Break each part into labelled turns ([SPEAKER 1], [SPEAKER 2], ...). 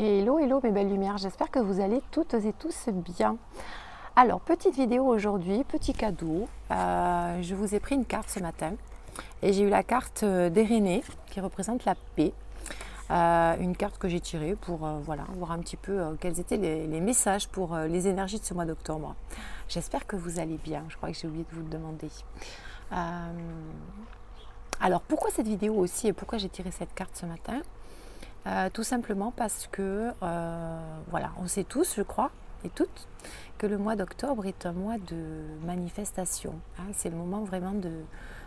[SPEAKER 1] Hello, hello mes belles lumières, j'espère que vous allez toutes et tous bien. Alors, petite vidéo aujourd'hui, petit cadeau. Je vous ai pris une carte ce matin et j'ai eu la carte d'Irénée qui représente la paix. Une carte que j'ai tirée pour voilà, voir un petit peu quels étaient les messages pour les énergies de ce mois d'octobre. J'espère que vous allez bien, je crois que j'ai oublié de vous le demander. Alors, pourquoi cette vidéo aussi et pourquoi j'ai tiré cette carte ce matin? Tout simplement parce que, voilà, on sait tous, je crois, et toutes, que le mois d'octobre est un mois de manifestation. Hein, c'est le moment vraiment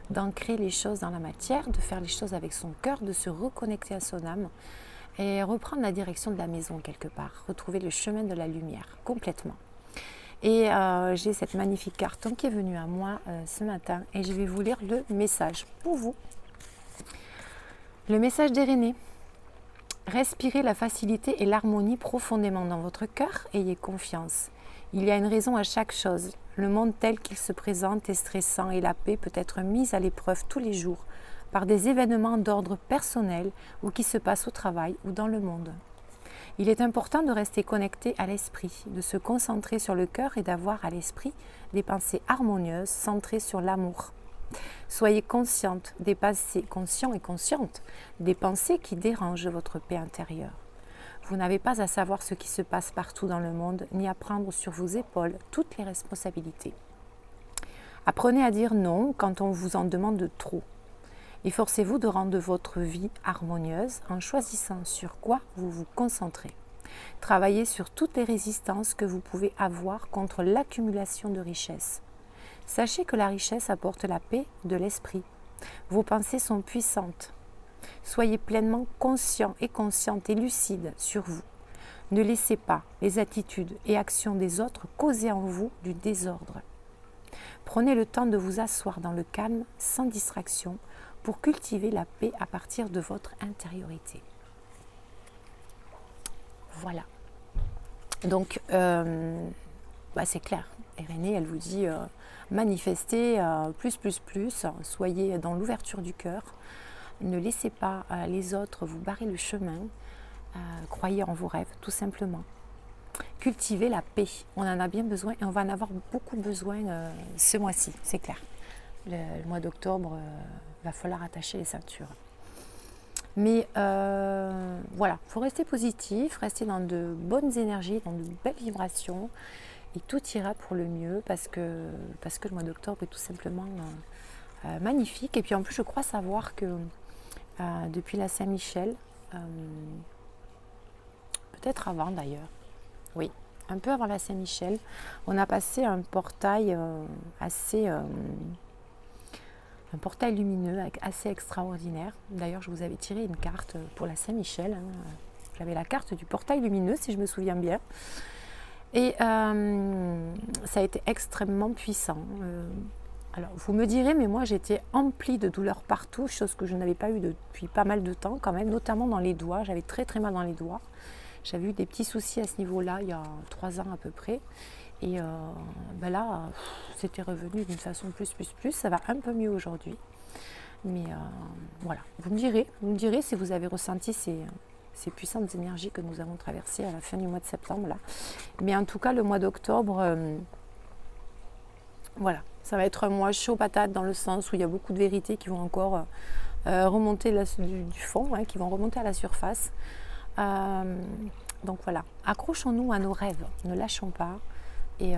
[SPEAKER 1] d'ancrer les choses dans la matière, de faire les choses avec son cœur, de se reconnecter à son âme et reprendre la direction de la maison quelque part, retrouver le chemin de la lumière complètement. Et j'ai cette magnifique carte qui est venue à moi ce matin et je vais vous lire le message pour vous. Le message d'Irénée. Respirez la facilité et l'harmonie profondément dans votre cœur, ayez confiance. Il y a une raison à chaque chose. Le monde tel qu'il se présente est stressant et la paix peut être mise à l'épreuve tous les jours par des événements d'ordre personnel ou qui se passent au travail ou dans le monde. Il est important de rester connecté à l'esprit, de se concentrer sur le cœur et d'avoir à l'esprit des pensées harmonieuses centrées sur l'amour. Soyez conscients et conscientes des pensées qui dérangent votre paix intérieure. Vous n'avez pas à savoir ce qui se passe partout dans le monde, ni à prendre sur vos épaules toutes les responsabilités. Apprenez à dire non quand on vous en demande trop. Efforcez-vous de rendre votre vie harmonieuse en choisissant sur quoi vous vous concentrez. Travaillez sur toutes les résistances que vous pouvez avoir contre l'accumulation de richesses. Sachez que la richesse apporte la paix de l'esprit. Vos pensées sont puissantes. Soyez pleinement conscient et consciente et lucide sur vous. Ne laissez pas les attitudes et actions des autres causer en vous du désordre. Prenez le temps de vous asseoir dans le calme, sans distraction, pour cultiver la paix à partir de votre intériorité. Voilà. Donc, c'est clair. Irénée, elle vous dit manifestez plus, soyez dans l'ouverture du cœur, ne laissez pas les autres vous barrer le chemin, croyez en vos rêves, tout simplement. Cultivez la paix, on en a bien besoin et on va en avoir beaucoup besoin ce mois-ci, c'est clair. Le mois d'octobre, va falloir attacher les ceintures. Mais voilà, il faut rester positif, rester dans de bonnes énergies, dans de belles vibrations. Et tout ira pour le mieux parce que le mois d'octobre est tout simplement magnifique. Et puis en plus, je crois savoir que depuis la Saint-Michel, peut-être avant d'ailleurs, oui, un peu avant la Saint-Michel, on a passé un portail un portail lumineux assez extraordinaire. D'ailleurs, je vous avais tiré une carte pour la Saint-Michel. Hein. J'avais la carte du portail lumineux, si je me souviens bien. Et ça a été extrêmement puissant. Alors, vous me direz, mais moi j'étais emplie de douleurs partout, chose que je n'avais pas eu depuis pas mal de temps quand même, notamment dans les doigts. J'avais très très mal dans les doigts. J'avais eu des petits soucis à ce niveau-là il y a 3 ans à peu près. Et là, c'était revenu d'une façon plus. Ça va un peu mieux aujourd'hui. Mais voilà, vous me direz si vous avez ressenti ces puissantes énergies que nous avons traversées à la fin du mois de septembre là. Mais en tout cas, le mois d'octobre, voilà, ça va être un mois chaud patate dans le sens où il y a beaucoup de vérités qui vont encore remonter du fond, hein, qui vont remonter à la surface. Donc voilà, accrochons-nous à nos rêves, ne lâchons pas. Et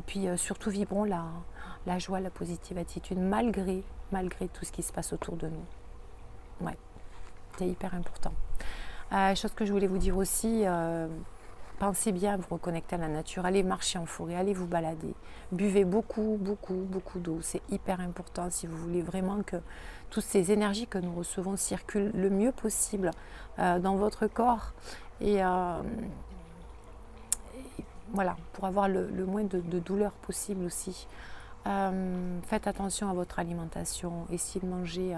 [SPEAKER 1] puis surtout vibrons la joie, la positive attitude, malgré tout ce qui se passe autour de nous. Ouais. C'est hyper important. Chose que je voulais vous dire aussi, pensez bien à vous reconnecter à la nature, allez marcher en forêt, allez vous balader, buvez beaucoup d'eau, c'est hyper important si vous voulez vraiment que toutes ces énergies que nous recevons circulent le mieux possible dans votre corps et voilà, pour avoir le moins de douleur possible aussi. Faites attention à votre alimentation, essayez de manger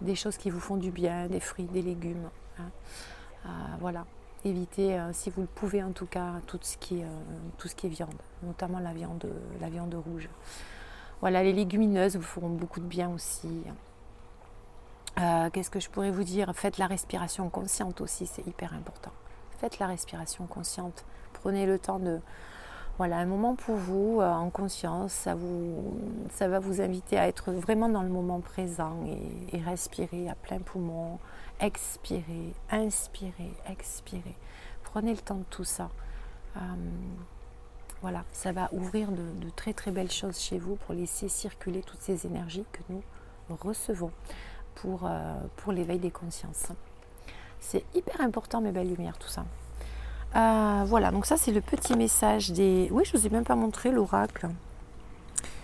[SPEAKER 1] des choses qui vous font du bien, des fruits, des légumes. Hein. Voilà, évitez, si vous le pouvez en tout cas, tout ce qui est viande, notamment la viande rouge. Voilà, les légumineuses vous feront beaucoup de bien aussi. Qu'est-ce que je pourrais vous dire? Faites la respiration consciente aussi, c'est hyper important. Faites la respiration consciente. Prenez le temps de... Voilà, un moment pour vous, en conscience, ça va vous inviter à être vraiment dans le moment présent et respirer à plein poumon, expirer, inspirer, expirer. Prenez le temps de tout ça. Voilà, ça va ouvrir de très très belles choses chez vous pour laisser circuler toutes ces énergies que nous recevons pour l'éveil des consciences. C'est hyper important, mes belles lumières, tout ça. Voilà, donc ça c'est le petit message des... Oui, je ne vous ai même pas montré l'oracle.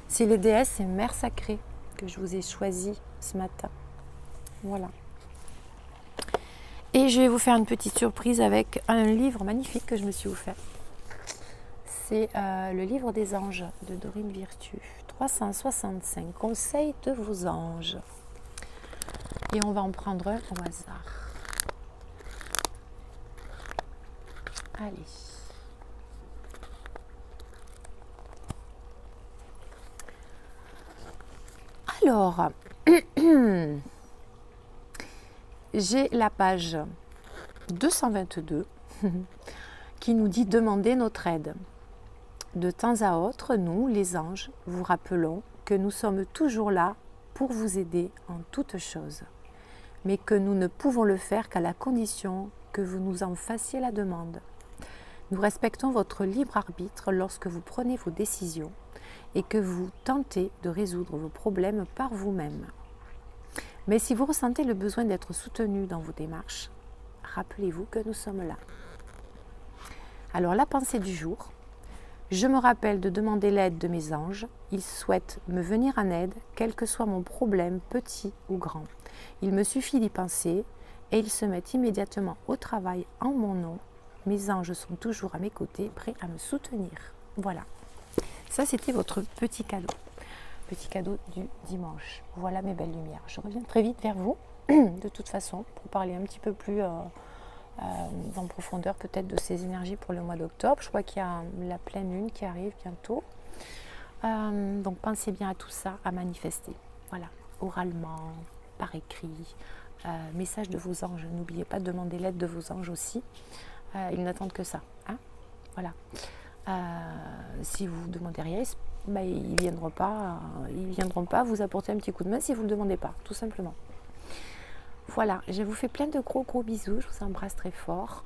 [SPEAKER 1] C'est les déesses et mères sacrées que je vous ai choisi ce matin. Voilà. Et je vais vous faire une petite surprise avec un livre magnifique que je me suis offert. C'est le livre des anges de Dorine Virtue. 365 conseils de vos anges. Et on va en prendre un au hasard. Allez. Alors, j'ai la page 222 qui nous dit « Demandez notre aide ». De temps à autre, nous, les anges, vous rappelons que nous sommes toujours là pour vous aider en toutes choses, mais que nous ne pouvons le faire qu'à la condition que vous nous en fassiez la demande. Nous respectons votre libre arbitre lorsque vous prenez vos décisions et que vous tentez de résoudre vos problèmes par vous-même. Mais si vous ressentez le besoin d'être soutenu dans vos démarches, rappelez-vous que nous sommes là. Alors la pensée du jour, je me rappelle de demander l'aide de mes anges, ils souhaitent me venir en aide, quel que soit mon problème, petit ou grand. Il me suffit d'y penser et ils se mettent immédiatement au travail en mon nom. Mes anges sont toujours à mes côtés, prêts à me soutenir. Voilà. Ça, c'était votre petit cadeau. Petit cadeau du dimanche. Voilà mes belles lumières. Je reviens très vite vers vous, de toute façon, pour parler un petit peu plus en profondeur peut-être de ces énergies pour le mois d'octobre. Je crois qu'il y a la pleine lune qui arrive bientôt. Donc pensez bien à tout ça, à manifester. Voilà, oralement, par écrit. Message de vos anges. N'oubliez pas de demander l'aide de vos anges aussi. Ils n'attendent que ça. Hein, voilà. Si vous ne demandez rien, ben, ils ne viendront pas vous apporter un petit coup de main si vous ne le demandez pas, tout simplement. Voilà, je vous fais plein de gros bisous, je vous embrasse très fort.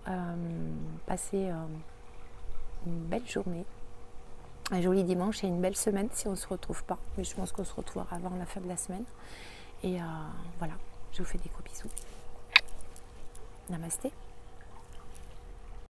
[SPEAKER 1] Passez une belle journée, un joli dimanche et une belle semaine si on ne se retrouve pas. Mais je pense qu'on se retrouvera avant la fin de la semaine. Et voilà, je vous fais des gros bisous. Namasté.